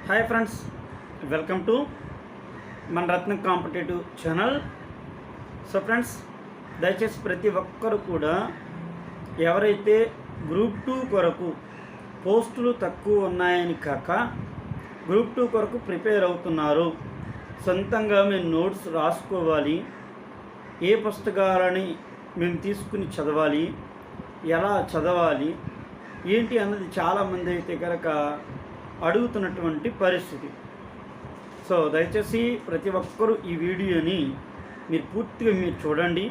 Hi friends, welcome to మన రత్న competitive channel. So friends, దయచేసి ప్రతి ఒక్కరు కూడా ఎవరైతే గ్రూప్ 2 కొరకు పోస్టులు తక్కువ ఉన్నాయని కాక గ్రూప్ 2 కొరకు ప్రిపేర్ అవుతున్నారు, సొంతంగా మేము నోట్స్ రాసుకోవాలి, ఏ పుస్తకాలని మేము తీసుకుని చదవాలి, ఎలా చదవాలి ఏంటి అన్నది చాలామంది అయితే కనుక అడుగుతున్నటువంటి పరిస్థితి. సో దయచేసి ప్రతి ఒక్కరూ ఈ వీడియోని మీరు పూర్తిగా చూడండి.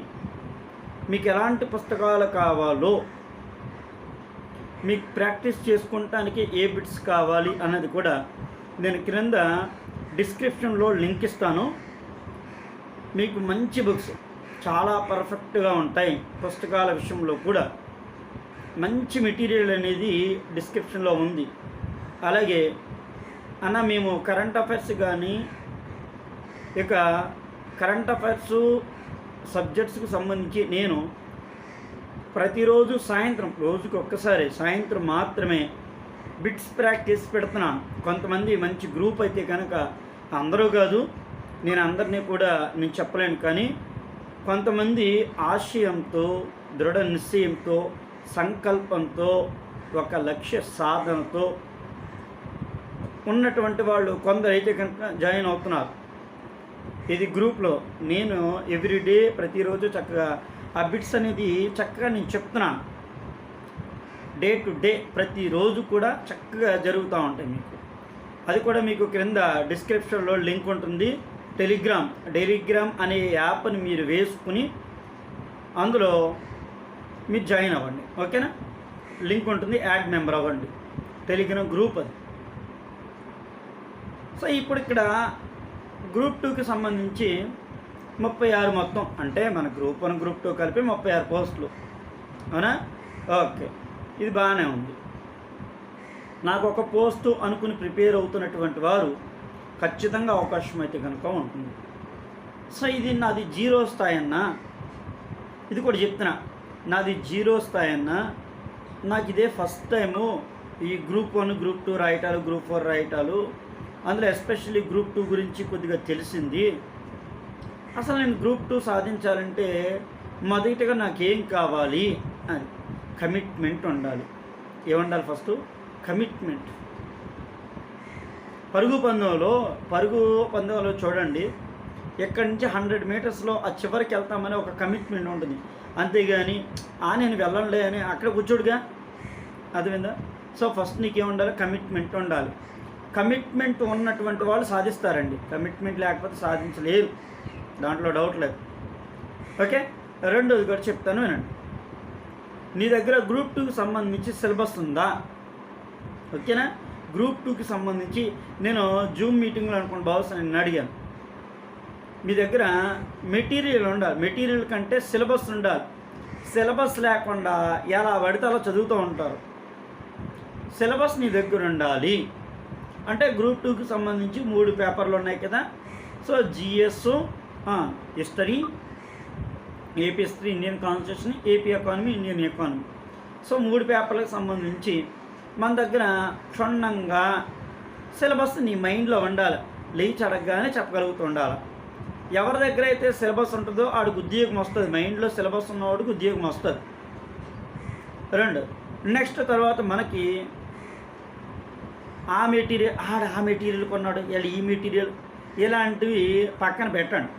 మీకు ఎలాంటి పుస్తకాలు కావాలో, మీకు ప్రాక్టీస్ చేసుకుంటానికి ఏ బిట్స్ కావాలి అన్నది కూడా నేను క్రింద డిస్క్రిప్షన్లో లింక్ ఇస్తాను. మీకు మంచి బుక్స్ చాలా పర్ఫెక్ట్గా ఉంటాయి. పుస్తకాల విషయంలో కూడా మంచి మెటీరియల్ అనేది డిస్క్రిప్షన్లో ఉంది. అలాగే మేము కరెంట్ అఫైర్స్ కానీ ఇక కరెంట్ అఫైర్స్ సబ్జెక్ట్స్కి సంబంధించి నేను ప్రతిరోజు సాయంత్రం, రోజుకి ఒక్కసారి సాయంత్రం మాత్రమే బిట్స్ ప్రాక్టీస్ పెడుతున్నాను. కొంతమంది మంచి గ్రూప్ అయితే కనుక, అందరూ కాదు, నేను అందరినీ కూడా నేను చెప్పలేను, కానీ కొంతమంది ఆశయంతో, దృఢ నిశ్చయంతో, సంకల్పంతో, ఒక లక్ష్య సాధనతో ఉన్నటువంటి వాళ్ళు కొందరైతే కనుక జాయిన్ అవుతున్నారు. ఇది గ్రూప్లో నేను ఎవ్రీడే ప్రతిరోజు చక్కగా ఆ బిట్స్ అనేది చక్కగా నేను చెప్తున్నాను. డే టు డే ప్రతిరోజు కూడా చక్కగా జరుగుతూ ఉంటాయి. అది కూడా మీకు క్రింద డిస్క్రిప్షన్లో లింక్ ఉంటుంది. టెలిగ్రామ్ అనే యాప్ని మీరు వేసుకుని అందులో మీరు జాయిన్ అవ్వండి, ఓకేనా? లింక్ ఉంటుంది, యాడ్ మెంబర్ అవ్వండి. టెలిగ్రామ్ గ్రూప్ అది. సో ఇప్పుడు ఇక్కడ గ్రూప్ 2కి సంబంధించి 36 మొత్తం, అంటే మన గ్రూప్ 1 గ్రూప్ 2 కలిపి 36 పోస్టులు, అవునా? ఓకే, ఇది బాగానే ఉంది. నాకు ఒక పోస్టు అనుకుని ప్రిపేర్ అవుతున్నటువంటి వారు ఖచ్చితంగా అవకాశం అయితే కనుక ఉంటుంది. సో ఇది నాది 0 స్థాయి అన్నా, ఇది కూడా చెప్తున్నా, నాది 0 స్థాయి అన్నా. నాకు ఇదే ఫస్ట్ టైము ఈ గ్రూప్ 1 గ్రూప్ 2 రాయటాలు, గ్రూప్ 4 రాయటాలు, అందులో ఎస్పెషల్లీ గ్రూప్ 2 గురించి కొద్దిగా తెలిసింది. అసలు నేను గ్రూప్ 2 సాధించాలంటే మొదటిగా నాకేం కావాలి అని కమిట్మెంట్ ఉండాలి. ఏముండాలి? First commitment. పరుగు పందెంలో చూడండి, ఎక్కడి నుంచి 100 మీటర్స్లో ఆ చివరికి వెళ్తామని ఒక కమిట్మెంట్ ఉంటుంది. అంతేగాని నేను వెళ్ళంలే అని అక్కడ కూర్చోడుగా, అర్థమైందా? సో ఫస్ట్ నీకేముండాలి? కమిట్మెంట్ ఉండాలి. కమిట్మెంట్ ఉన్నటువంటి వాళ్ళు సాధిస్తారండి. కమిట్మెంట్ లేకపోతే సాధించలేరు, దాంట్లో డౌట్ లేదు. ఓకే, రెండోది కూడా చెప్తాను, వినండి. నీ దగ్గర గ్రూప్ 2కి సంబంధించి సిలబస్ ఉందా? ఓకేనా? గ్రూప్ 2కి సంబంధించి నేను జూమ్ మీటింగ్లో అనుకోండి, బహుశా నేను అడిగాను, మీ దగ్గర మెటీరియల్ ఉండాలి. మెటీరియల్ కంటే సిలబస్ ఉండాలి. సిలబస్ లేకుండా ఎలా పడితే అలా చదువుతూ ఉంటారు. సిలబస్ నీ దగ్గర ఉండాలి. అంటే గ్రూప్ 2కి సంబంధించి 3 పేపర్లు ఉన్నాయి కదా. So GS, history, AP history, Indian constitution, AP economy, Indian economy. So 3 పేపర్లకు సంబంధించి మన దగ్గర క్షుణ్ణంగా సిలబస్ నీ మైండ్లో ఉండాలి. లేచి అడగగానే చెప్పగలుగుతూ ఉండాలి. ఎవరి దగ్గర అయితే సిలబస్ ఉంటుందో ఆడికి ఉద్యోగం వస్తుంది. మైండ్లో సిలబస్ ఉన్నవాడికి ఉద్యోగం వస్తుంది. నెక్స్ట్ తర్వాత మనకి ఆ మెటీరియల్ కొన్నాడు, ఈ మెటీరియల్, ఇలాంటివి పక్కన పెట్టండి.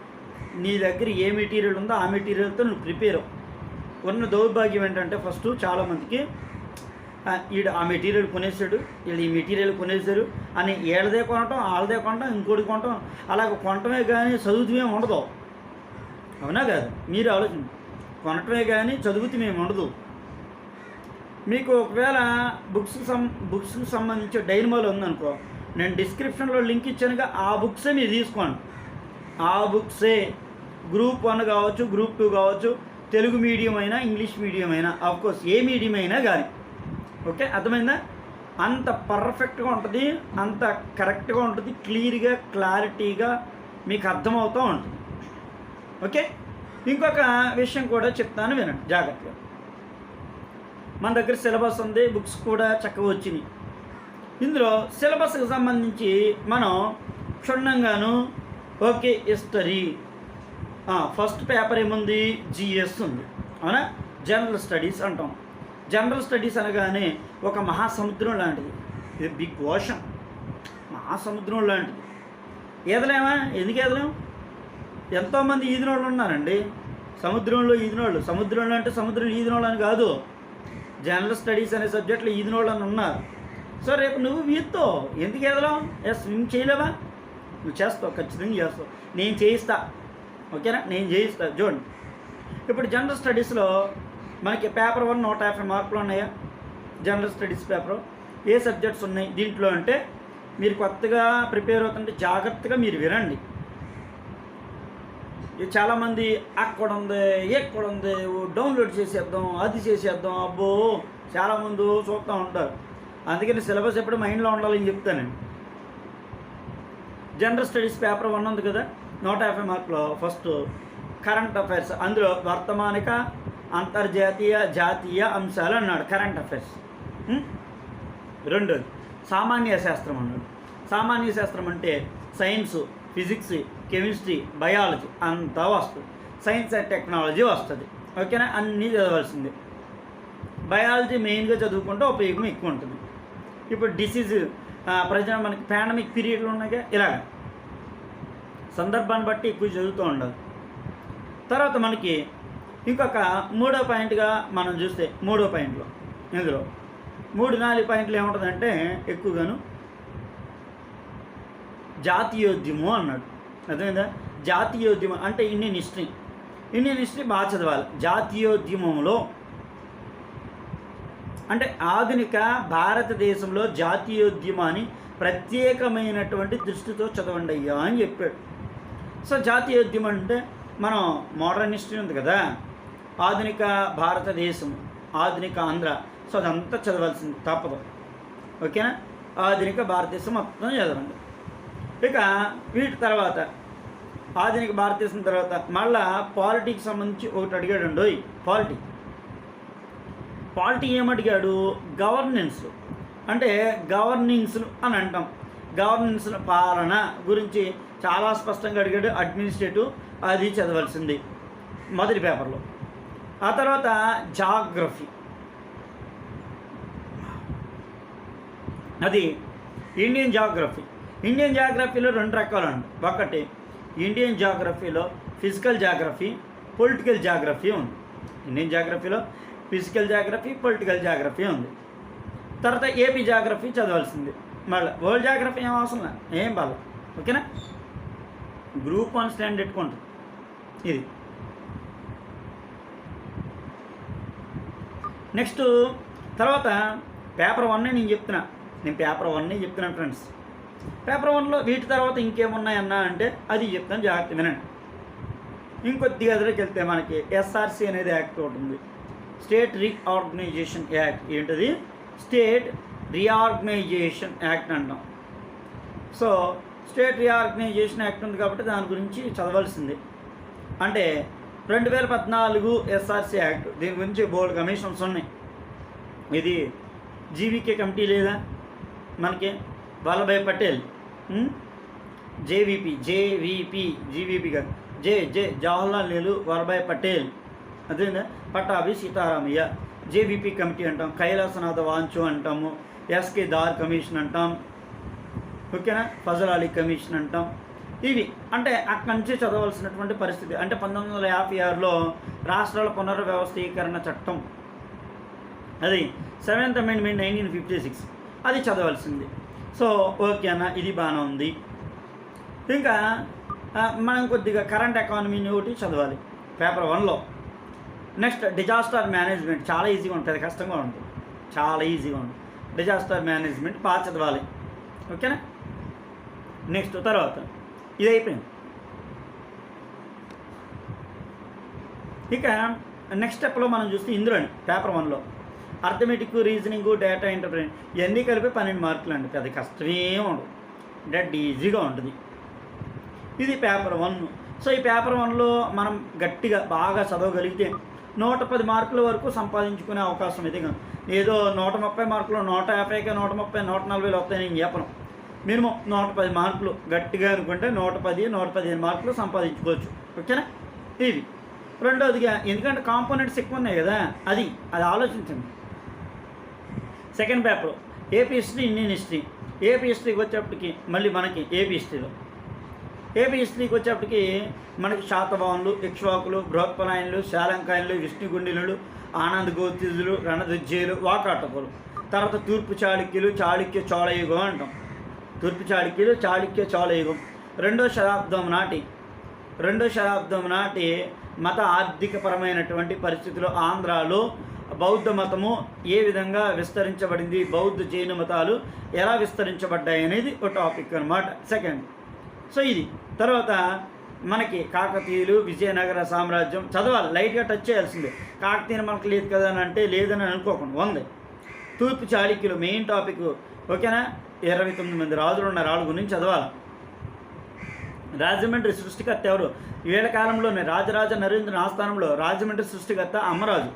నీ దగ్గర ఏ మెటీరియల్ ఉందో ఆ మెటీరియల్తో నువ్వు ప్రిపేర్. ఉన్న దౌర్భాగ్యం ఏంటంటే ఫస్ట్ చాలామందికి వీడు ఆ మెటీరియల్ కొనేసాడు, వీళ్ళు ఈ మెటీరియల్ కొనేసారు అని వీళ్ళదే కొనటం, వాళ్ళదే కొనటం, ఇంకోటి కొనటం, అలాగ కొనటమే కానీ చదువుతూమే ఉండదు. అవునా కాదు? మీరు ఆలోచన. కొనటమే కానీ చదువుతూమే ఉండదు. మీకు ఒకవేళ బుక్స్కి సంబంధించి డైనమాలో ఉందనుకో, నేను డిస్క్రిప్షన్లో లింక్ ఇచ్చానుగా, ఆ బుక్సే మీరు తీసుకోండి. ఆ బుక్సే గ్రూప్ 1 కావచ్చు, గ్రూప్ 2 కావచ్చు, తెలుగు మీడియం అయినా, ఇంగ్లీష్ మీడియం అయినా, ఆఫ్కోర్స్ ఏ మీడియం అయినా కానీ. ఓకే, అర్థమైందా? అంత పర్ఫెక్ట్గా ఉంటుంది, అంత కరెక్ట్గా ఉంటుంది, క్లియర్గా, క్లారిటీగా మీకు అర్థమవుతూ ఉంటుంది. ఓకే, ఇంకొక విషయం కూడా చెప్తాను, వినండి జాగ్రత్తగా. మన దగ్గర సిలబస్ ఉంది, బుక్స్ కూడా చక్కగా వచ్చినాయి. ఇందులో సిలబస్కి సంబంధించి మనం క్షుణ్ణంగాను ఓకే హిస్టరీ ఫస్ట్ పేపర్ ఏముంది, జిఎస్ ఉంది, అవునా. జనరల్ స్టడీస్ అంటాం. జనరల్ స్టడీస్ అనగానే ఒక మహాసముద్రం లాంటిది, ఇది బిగ్ ఓషన్, మహాసముద్రం లాంటిది. ఈదలేమా? ఎందుకు ఈదలేం? ఎంతోమంది ఈదినోళ్ళు ఉన్నారండి సముద్రంలో. ఈదినోళ్ళు సముద్రంలో అంటే సముద్రంలో ఈదినోళ్ళు అని కాదు, జనరల్ స్టడీస్ అనే సబ్జెక్టులో ఈదినోళ్ళు అని ఉన్నారు. సో రేపు నువ్వు వీటితో ఎందుకు ఎదలాం? స్విమ్ చేయలేవా? నువ్వు చేస్తావు, ఖచ్చితంగా చేస్తావు, నేను చేయిస్తా, ఓకేనా, నేను చేయిస్తా. చూడండి, ఇప్పుడు జనరల్ స్టడీస్లో మనకి పేపర్ 1 150 మార్కులు ఉన్నాయా? జనరల్ స్టడీస్ పేపర్ ఏ సబ్జెక్ట్స్ ఉన్నాయి దీంట్లో అంటే, మీరు కొత్తగా ప్రిపేర్ అవుతుంటే జాగ్రత్తగా మీరు వినండి. చాలామంది అక్కడ ఉంది, ఎక్కడ ఉంది, డౌన్లోడ్ చేసేద్దాం, అది చేసేద్దాం, అబ్బో చాలామంది చూస్తూ ఉంటారు. అందుకని సిలబస్ ఎప్పుడు మైండ్లో ఉండాలని చెప్తానండి. జనరల్ స్టడీస్ పేపర్ 1 ఉంది కదా, 150 మార్కులో ఫస్ట్ కరెంట్ అఫైర్స్, అందులో వర్తమానిక, అంతర్జాతీయ, జాతీయ అంశాలు అన్నాడు కరెంట్ అఫైర్స్. రెండోది సామాన్య శాస్త్రం అన్నాడు. సామాన్య శాస్త్రం అంటే సైన్స్, ఫిజిక్స్, కెమిస్ట్రీ, బయాలజీ అంతా వస్తుంది. సైన్స్ అండ్ టెక్నాలజీ వస్తుంది, ఓకేనా, అన్నీ చదవాల్సిందే. బయాలజీ మెయిన్గా చదువుకుంటే ఉపయోగం ఎక్కువ ఉంటుంది. ఇప్పుడు డిసీజ్ ప్రజెంట్ మనకి పాండమిక్ పీరియడ్లు ఉన్నాయిగా, ఇలాగ సందర్భాన్ని బట్టి ఎక్కువ చదువుతూ ఉండాలి. తర్వాత మనకి ఇంకొక 3వ పాయింట్గా మనం చూస్తే, 3వ పాయింట్లో ఇందులో 3-4 పాయింట్లు ఏముంటుందంటే ఎక్కువగాను జాతీయోద్యమం అన్నాడు. అర్థమైందా? జాతీయోద్యమం అంటే ఇండియన్ హిస్టరీ బాగా చదవాలి. జాతీయోద్యమంలో అంటే ఆధునిక భారతదేశంలో జాతీయోద్యమాన్ని ప్రత్యేకమైనటువంటి దృష్టితో చదవండి అయ్యా అని చెప్పాడు. సో జాతీయోద్యమం అంటే మనం మోడర్న్ హిస్టరీ ఉంది కదా, ఆధునిక భారతదేశం, ఆధునిక ఆంధ్ర, సో అదంతా చదవాల్సింది తప్పదు, ఓకేనా. ఆధునిక భారతదేశం మొత్తం చదవండి. ఇక వీటి తర్వాత ఆధునిక భారతదేశం తర్వాత మళ్ళా పాలిటీకి సంబంధించి ఒకటి అడిగాడు. పాలిటీ ఏమడిగాడు? గవర్నెన్స్ అంటే గవర్నింగ్స్ అని అంటాం. గవర్నెన్స్ పాలన గురించి చాలా స్పష్టంగా అడిగాడు. అడ్మినిస్ట్రేటివ్ అది చదవాల్సింది మొదటి పేపర్లో. ఆ తర్వాత జాగ్రఫీ, అది ఇండియన్ జాగ్రఫీలో 2 రకాలు అండి. ఒకటి ఇండియన్ జాగ్రఫీలో ఫిజికల్ జాగ్రఫీ, పొలిటికల్ జాగ్రఫీ ఉంది. ఇండియన్ జాగ్రఫీలో ఫిజికల్ జాగ్రఫీ, పొలిటికల్ జాగ్రఫీ ఉంది. తర్వాత ఏపీ జాగ్రఫీ చదవాల్సింది. మళ్ళీ వరల్డ్ జాగ్రఫీ ఏం అవసరం లేదు, ఏం బాగా, ఓకేనా. గ్రూప్ 1 స్టాండర్డ్ పెట్టుకుంటుంది ఇది. నెక్స్ట్ తర్వాత పేపర్ 1 నేను పేపర్ 1 చెప్తున్నాను ఫ్రెండ్స్. పేపర్ 1లో వీటి తర్వాత ఇంకేమున్నాయన్నా అంటే అది చెప్తాను, జాగ్రత్త వినండి. ఇంకొద్దిగా ఎదురుకి వెళ్తే మనకి ఎస్ఆర్సి అనేది యాక్ట్ ఒకటి ఉంది, స్టేట్ రీఆర్గనైజేషన్ యాక్ట్. ఏంటది? స్టేట్ రీఆర్గనైజేషన్ యాక్ట్ అంటాం. సో స్టేట్ రీఆర్గనైజేషన్ యాక్ట్ ఉంది కాబట్టి దాని గురించి చదవాల్సిందే. అంటే 2014 ఎస్ఆర్సి యాక్ట్, దీని గురించి బోర్డు కమిషన్స్ ఉన్నాయి. ఇది జీవీకే కమిటీ లేదా మనకి, వల్లభాయ్ పటేల్, జీవీపీ కాదు, జవహర్లాల్ నెహ్రూ, వల్లభాయ్ పటేల్, అదేనా, పట్టాభి సీతారామయ్య, జేవీపీ కమిటీ అంటాం, కైలాసనాథ వాంచు అంటాము, ఎస్కే దార్ కమిషన్ అంటాం, ఓకేనా, ఫజల్ అలీ కమిషన్ అంటాం. ఇవి అంటే అక్కడి నుంచి చదవాల్సినటువంటి పరిస్థితి. అంటే 1956లో రాష్ట్రాల పునర్వ్యవస్థీకరణ చట్టం, అది 7th అమెండ్మెంట్ 1956, అది చదవాల్సింది. సో ఓకే అన్న, ఇది బాగానే ఉంది. ఇంకా మనం కొద్దిగా కరెంట్ ఎకానమీని ఒకటి చదవాలి పేపర్ 1లో. నెక్స్ట్ డిజాస్టర్ మేనేజ్మెంట్, చాలా ఈజీగా ఉంటుంది, కష్టంగా ఉంటుంది, చాలా ఈజీగా ఉంటుంది. డిజాస్టర్ మేనేజ్మెంట్ బాగా చదవాలి, ఓకేనా. నెక్స్ట్ తర్వాత ఇది అయిపోయింది. ఇక నెక్స్ట్ స్టెప్లో మనం చూస్తే ఇందులోని పేపర్ 1లో అర్థమెటిక్, రీజనింగ్, డేటా ఇంటర్ప్రిటేషన్ ఇవన్నీ కలిపి 12 మార్కులు అండి. అది కష్టమే ఉండదు, డెడ్ ఈజీగా ఉంటుంది. ఇది పేపర్ 1. సో ఈ పేపర్ 1లో మనం గట్టిగా బాగా చదవగలిగితే 110 మార్కుల వరకు సంపాదించుకునే అవకాశం ఇది. ఏదో 130 మార్కులు 150కి 130 140 వస్తాయి నేను చెప్పను. మినిమం 110 మార్కులు గట్టిగా అనుకుంటే 110 115 మార్కులు సంపాదించుకోవచ్చు. ఓకేనా? ఇది రెండోదిగా, ఎందుకంటే కాంపోనెంట్స్ ఎక్కువ ఉన్నాయి కదా, అది ఆలోచించండి. Second paper AP history, Indian history. AP హిస్టరీకి వచ్చేప్పటికి మళ్ళీ మనకి ఏపీ హిస్టరీకి వచ్చేప్పటికి మనకి శాతవాహనులు, ఇక్ష్వాకులు, బృహత్పలాయనులు, శాలంకాయనులు, విష్ణుగుండినులు, ఆనంద గోత్రిజులు, రణదుజ్జయులు, వాకాటకులు. తర్వాత తూర్పు చాళుక్యులు, చాళుక్య చోళయుగం అంటాం. తూర్పు చాళుక్యులు, చాళుక్య చోళయుగం. రెండో శతాబ్దం నాటి మత ఆర్థికపరమైనటువంటి పరిస్థితులు ఆంధ్రాలో బౌద్ధ మతము ఏ విధంగా విస్తరించబడింది, బౌద్ధ జైన మతాలు ఎలా విస్తరించబడ్డాయి అనేది ఒక టాపిక్ అనమాట. సెకండ్. సో ఇది తర్వాత మనకి కాకతీయులు, విజయనగర సామ్రాజ్యం చదవాలి, లైట్గా టచ్ చేయాల్సిందే. కాకతీయులు మనకు లేదు కదా అని అంటే లేదని అనుకోకుండా ఉంది. తూర్పు చాళుక్యులు మెయిన్ టాపిక్. ఓకేనా? 29 మంది రాజులు ఉన్నారు, వాళ్ళ గురించి చదవాలి. రాజమండ్రి సృష్టికర్త ఎవరు? వీళ్ళ కాలంలోనే రాజరాజ నరేంద్రుని ఆస్థానంలో రాజమండ్రి సృష్టికర్త అమ్మరాజు.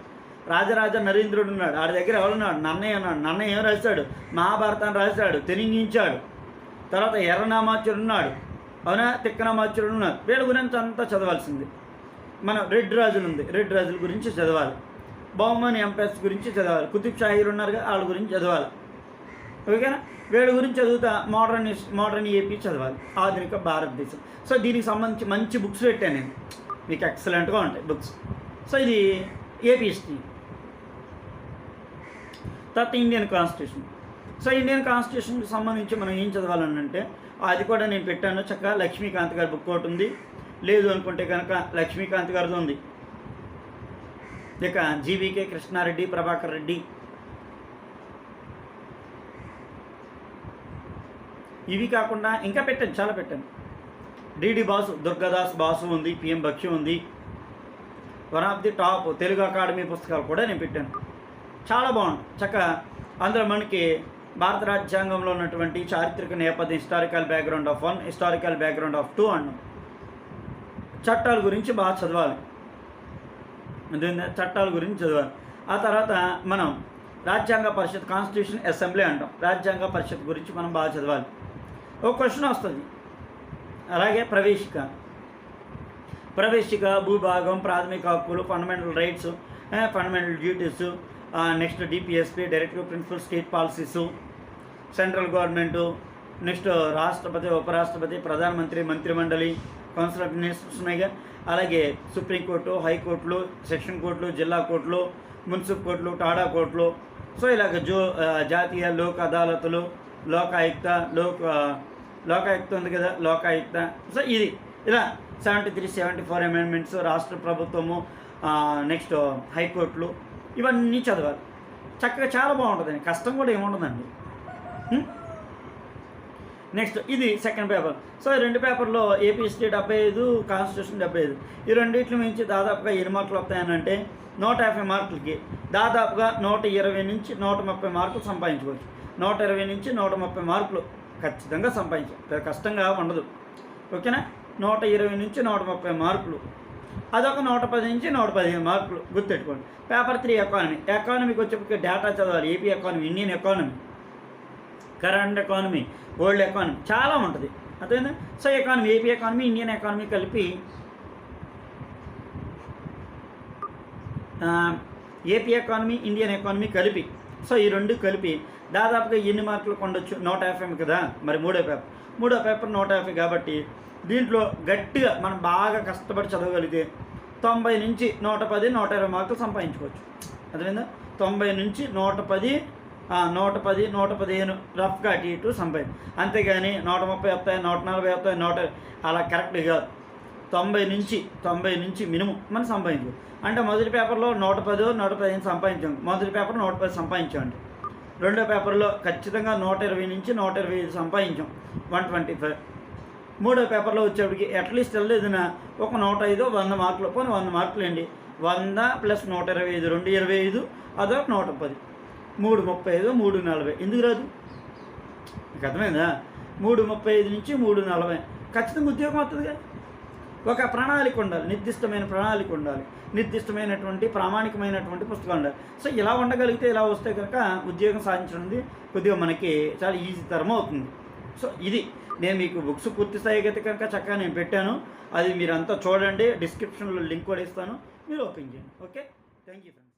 రాజరాజ నరేంద్రుడు ఉన్నాడు, ఆడి దగ్గర ఎవరున్నాడు? నన్నయ్య ఉన్నాడు. నన్నయ్య ఏం రాశాడు? మహాభారతాన్ని రాశాడు, తెనింగించాడు. తర్వాత ఎర్రనామాచ్యుడు ఉన్నాడు, అవునా? తిక్కనామాచ్యుడు ఉన్నాడు. వీళ్ళ గురించి అంతా చదవాల్సింది. మనం రెడ్ రాజులు ఉంది, రెడ్ రాజుల గురించి చదవాలి. బహుమని ఎంపైర్స్ గురించి చదవాలి. కుతుబ్ షాహీలు ఉన్నారుగా, వాళ్ళ గురించి చదవాలి. ఓకేనా? వీళ్ళ గురించి చదువుతా మోడర్న్ ఏపీ చదవాలి, ఆధునిక భారతదేశం. సో దీనికి సంబంధించి మంచి బుక్స్ పెట్టాను నేను, మీకు ఎక్సలెంట్గా ఉంటాయి బుక్స్. సో ఇది ఏపీ హిస్టరీ. తర్వాత ఇండియన్ కాన్స్టిట్యూషన్. సో ఇండియన్ కాన్స్టిట్యూషన్కి సంబంధించి మనం ఏం చదవాలనంటే అది కూడా నేను పెట్టాను. చక్కగా లక్ష్మీకాంత్ గారి బుక్ ఒకటి ఉంది, లేదు అనుకుంటే కనుక లక్ష్మీకాంత్ గారిది ఉంది. ఇక జీవీకే కృష్ణారెడ్డి, ప్రభాకర్ రెడ్డి, ఇవి కాకుండా ఇంకా పెట్టాను, చాలా పెట్టాను. డిడి బాసు, దుర్గాదాస్ బాసు ఉంది, పిఎం బక్షి ఉంది. One of the top Telugu academy పుస్తకాలు కూడా నేను పెట్టాను, చాలా బాగుంది. చక్కగా అందులో మనకి భారత రాజ్యాంగంలో ఉన్నటువంటి చారిత్రక నేపథ్యం, historical background of 1, historical background of 2 అన్నాం. చట్టాల గురించి బాగా చదవాలి, చట్టాల గురించి చదవాలి. ఆ తర్వాత మనం రాజ్యాంగ పరిషత్, కాన్స్టిట్యూషన్ అసెంబ్లీ అంటాం, రాజ్యాంగ పరిషత్ గురించి మనం బాగా చదవాలి. ఒక క్వశ్చన్ వస్తుంది. అలాగే ప్రవేశిక, భూభాగం, ప్రాథమిక హక్కులు, fundamental rights, fundamental duties, next DPSP, directive principle, state policies, central government, next రాష్ట్రపతి, ఉపరాష్ట్రపతి, ప్రధానమంత్రి, మంత్రిమండలి, కౌన్సిల్ ఆఫ్ మినిస్టర్స్ ఉన్నాయిగా. అలాగే సుప్రీంకోర్టు, హైకోర్టులు, సెక్షన్ కోర్టులు, జిల్లా కోర్టులు, మున్సిపల్ కోర్టులు, టాడా కోర్టులు. సో ఇలాగ జాతీయ లోక్ అదాలతులు, లోకాయుక్త ఉంది కదా, లోకాయుక్త. సో ఇది ఇలా 73, 74 అమెండ్మెంట్స్, రాష్ట్ర ప్రభుత్వము, నెక్స్ట్ హైకోర్టులు, ఇవన్నీ చదవాలి చక్కగా. చాలా బాగుంటుందండి, కష్టం కూడా ఏముండదండి. నెక్స్ట్ ఇది సెకండ్ పేపర్. సో ఈ 2 పేపర్లో ఏపీ హిస్టరీ 75, కాన్స్టిట్యూషన్ 75, ఈ రెండింటిని మించి దాదాపుగా 8 మార్కులు వస్తాయనంటే 150 మార్కులకి దాదాపుగా 120 నుంచి 130 మార్కులు సంపాదించుకోవచ్చు. 120 నుంచి 130 మార్కులు ఖచ్చితంగా సంపాదించాలి, కష్టంగా ఉండదు. ఓకేనా? 120 నుంచి 130 మార్కులు, అదొక 110 నుంచి 115 మార్కులు గుర్తెట్టుకోండి. పేపర్ 3 ఎకానమీకి వచ్చేప్పటికి డేటా చదవాలి. AP economy, Indian economy, current economy, world economy, చాలా ఉంటుంది. అదేనా? So economy, AP economy, Indian economy కలిపి, ఏపీ ఎకానమీ, ఇండియన్ ఎకానమీ కలిపి, సో ఈ 2 కలిపి దాదాపుగా ఎన్ని మార్కులు కొండొచ్చు? 150 కదా. మరి మూడో పేపర్ 150 కాబట్టి దీంట్లో గట్టిగా మనం బాగా కష్టపడి చదవగలిగితే 90 నుంచి 110, 120 మార్కులు సంపాదించుకోవచ్చు. అదేవిధంగా 90 నుంచి 110, 115 రఫ్గా అటు ఇటు సంపాదించు. అంతేగాని 130 వస్తాయి, 140 వస్తాయి, 100 అలా కరెక్ట్ కాదు. 90 నుంచి మినిమం మనం సంపాదించు. అంటే మొదటి పేపర్లో 110, 115 సంపాదించాం, మొదటి పేపర్ 110 సంపాదించామండి. రెండో పేపర్లో ఖచ్చితంగా 120 నుంచి 125 సంపాదించాం, 125. మూడో పేపర్లో వచ్చేప్పటికి అట్లీస్ట్ వెళ్ళేదిన ఒక 105, 100 మార్కులు, పోనీ 100 మార్కులు అండి. 100 + 125, 225, అదొక 110, 335, 340. ఎందుకు రాదు? మీకు అర్థమైందా? 335 నుంచి 340 ఖచ్చితంగా ఉద్యోగం వస్తుందిగా. ఒక ప్రణాళిక ఉండాలి, నిర్దిష్టమైన ప్రణాళిక ఉండాలి. నిర్దిష్టమైనటువంటి ప్రామాణికమైనటువంటి పుస్తకాలు ఉండాలి. సో ఇలా ఉండగలిగితే, ఇలా వస్తే కనుక ఉద్యోగం సాధించడం కొద్దిగా మనకి చాలా ఈజీ తరం అవుతుంది. సో ఇది నేను మీకు బుక్స్ పూర్తి స్థాయికి అయితే కనుక చక్కగా నేను పెట్టాను. అది మీరంతా చూడండి. డిస్క్రిప్షన్లో లింక్ కూడా ఇస్తాను, మీరు ఓపెన్ చేయండి. Okay, thank you friends.